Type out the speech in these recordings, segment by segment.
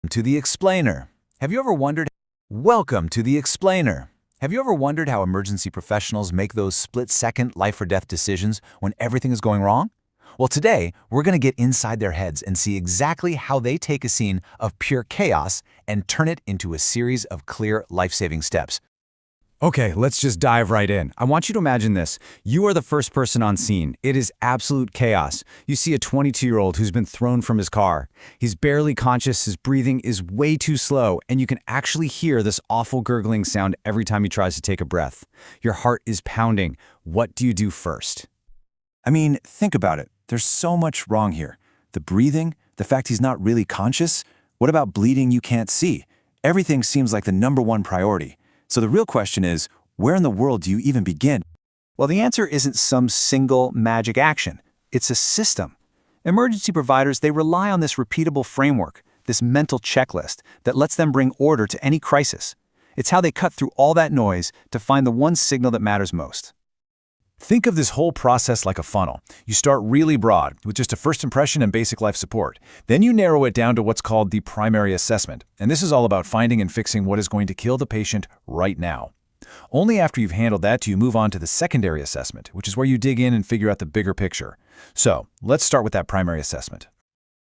To the explainer. Have you ever wondered? Welcome to the explainer. Have you ever wondered how emergency professionals make those split-second life or death decisions when everything is going wrong? Well, today, we're going to get inside their heads and see exactly how they take a scene of pure chaos and turn it into a series of clear life-saving steps. Okay, let's just dive right in. I want you to imagine this. You are the first person on scene. It is absolute chaos. You see a 22-year-old who's been thrown from his car. He's barely conscious, his breathing is way too slow, and you can actually hear this awful gurgling sound every time he tries to take a breath. Your heart is pounding. What do you do first? I mean, think about it. There's so much wrong here. The breathing, the fact he's not really conscious. What about bleeding you can't see? Everything seems like the #1 priority. So the real question is, where in the world do you even begin? Well, the answer isn't some single magic action. It's a system. Emergency providers, they rely on this repeatable framework, this mental checklist that lets them bring order to any crisis. It's how they cut through all that noise to find the one signal that matters most. Think of this whole process like a funnel. You start really broad, with just a first impression and basic life support. Then you narrow it down to what's called the primary assessment. And this is all about finding and fixing what is going to kill the patient right now. Only after you've handled that do you move on to the secondary assessment, which is where you dig in and figure out the bigger picture. So, let's start with that primary assessment.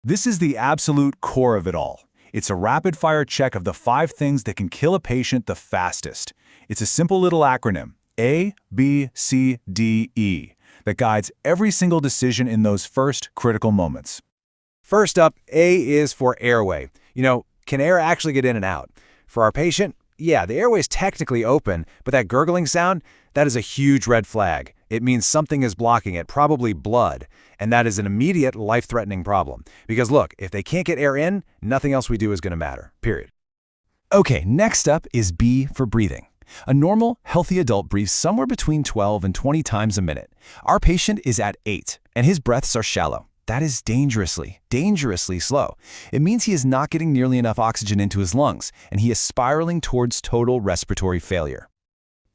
This is the absolute core of it all. It's a rapid-fire check of the 5 things that can kill a patient the fastest. It's a simple little acronym. A, B, C, D, E, that guides every single decision in those first critical moments. First up, A is for airway. Can air actually get in and out? For our patient, yeah, the airway is technically open, but that gurgling sound, that is a huge red flag. It means something is blocking it, probably blood, and that is an immediate life-threatening problem. Because look, if they can't get air in, nothing else we do is going to matter, period. Okay, next up is B for breathing. A normal, healthy adult breathes somewhere between 12 and 20 times a minute. Our patient is at 8, and his breaths are shallow. That is dangerously slow. It means he is not getting nearly enough oxygen into his lungs, and he is spiraling towards total respiratory failure.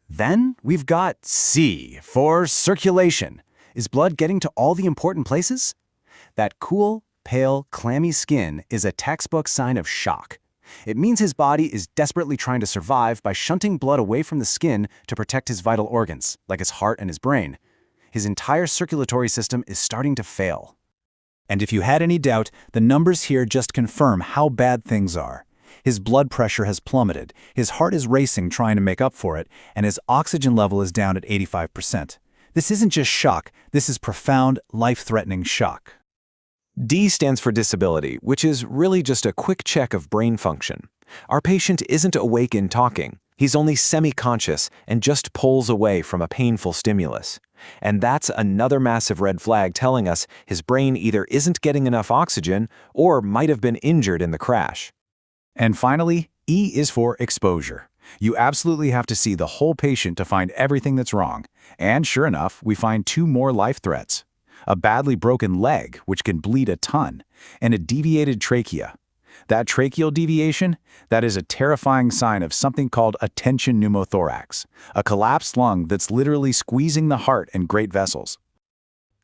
Then we've got C for circulation. Is blood getting to all the important places? That cool, pale, clammy skin is a textbook sign of shock. It means his body is desperately trying to survive by shunting blood away from the skin to protect his vital organs, like his heart and his brain. His entire circulatory system is starting to fail. And if you had any doubt, the numbers here just confirm how bad things are. His blood pressure has plummeted, his heart is racing trying to make up for it, and his oxygen level is down at 85%. This isn't just shock, this is profound, life-threatening shock. D stands for disability, which is really just a quick check of brain function. Our patient isn't awake and talking. He's only semi-conscious and just pulls away from a painful stimulus. And that's another massive red flag telling us his brain either isn't getting enough oxygen or might have been injured in the crash. And finally, E is for exposure. You absolutely have to see the whole patient to find everything that's wrong. And sure enough, we find 2 more life threats. A badly broken leg, which can bleed a ton, and a deviated trachea. That tracheal deviation, that is a terrifying sign of something called a tension pneumothorax, a collapsed lung that's literally squeezing the heart and great vessels.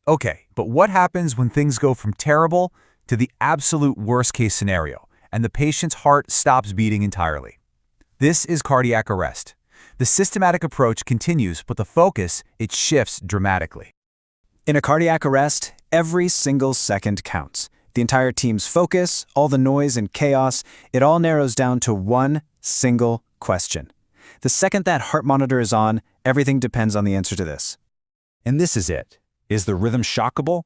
Okay, but what happens when things go from terrible to the absolute worst-case scenario, and the patient's heart stops beating entirely? This is cardiac arrest. The systematic approach continues, but the focus, it shifts dramatically. In a cardiac arrest, every single second counts. The entire team's focus, all the noise and chaos, it all narrows down to one single question. The second that heart monitor is on, everything depends on the answer to this. And this is it. Is the rhythm shockable?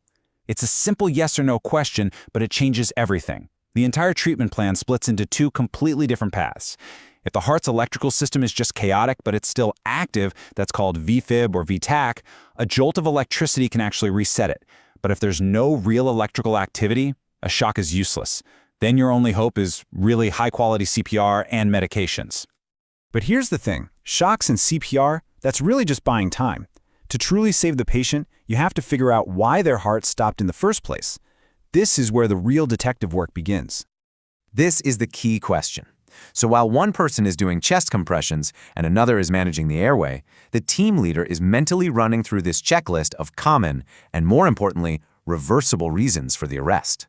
It's a simple yes or no question, but it changes everything. The entire treatment plan splits into 2 completely different paths. If the heart's electrical system is just chaotic, but it's still active, that's called VFib or VTAC, a jolt of electricity can actually reset it. But if there's no real electrical activity, a shock is useless. Then your only hope is really high-quality CPR and medications. But here's the thing, shocks and CPR, that's really just buying time. To truly save the patient, you have to figure out why their heart stopped in the first place. This is where the real detective work begins. This is the key question. So while one person is doing chest compressions and another is managing the airway, the team leader is mentally running through this checklist of common and, more importantly, reversible reasons for the arrest.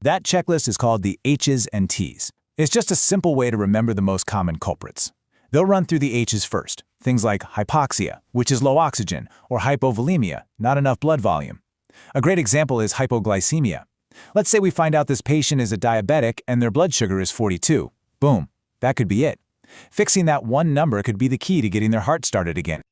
That checklist is called the H's and T's. It's just a simple way to remember the most common culprits. They'll run through the H's first, things like hypoxia, which is low oxygen, or hypovolemia, not enough blood volume. A great example is hypoglycemia. Let's say we find out this patient is a diabetic and their blood sugar is 42. Boom, that could be it. Fixing that one number could be the key to getting their heart started again.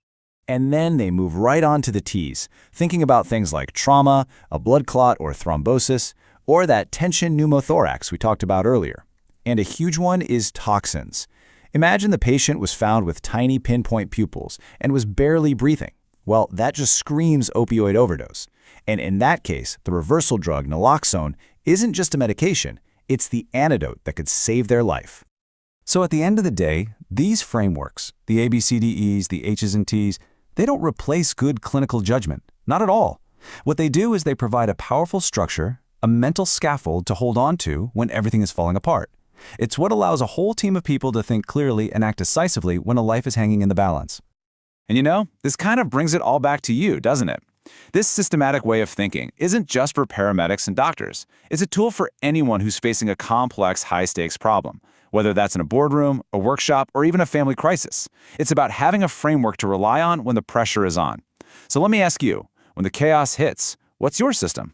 And then they move right on to the T's, thinking about things like trauma, a blood clot or thrombosis, or that tension pneumothorax we talked about earlier. And a huge one is toxins. Imagine the patient was found with tiny pinpoint pupils and was barely breathing. Well, that just screams opioid overdose. And in that case, the reversal drug naloxone isn't just a medication, it's the antidote that could save their life. So at the end of the day, these frameworks, the ABCDEs, the H's and T's, they don't replace good clinical judgment. Not at all. What they do is they provide a powerful structure, a mental scaffold to hold on to when everything is falling apart. It's what allows a whole team of people to think clearly and act decisively when a life is hanging in the balance. And you know, this kind of brings it all back to you, doesn't it? This systematic way of thinking isn't just for paramedics and doctors. It's a tool for anyone who's facing a complex, high-stakes problem, whether that's in a boardroom, a workshop, or even a family crisis. It's about having a framework to rely on when the pressure is on. So let me ask you, when the chaos hits, what's your system?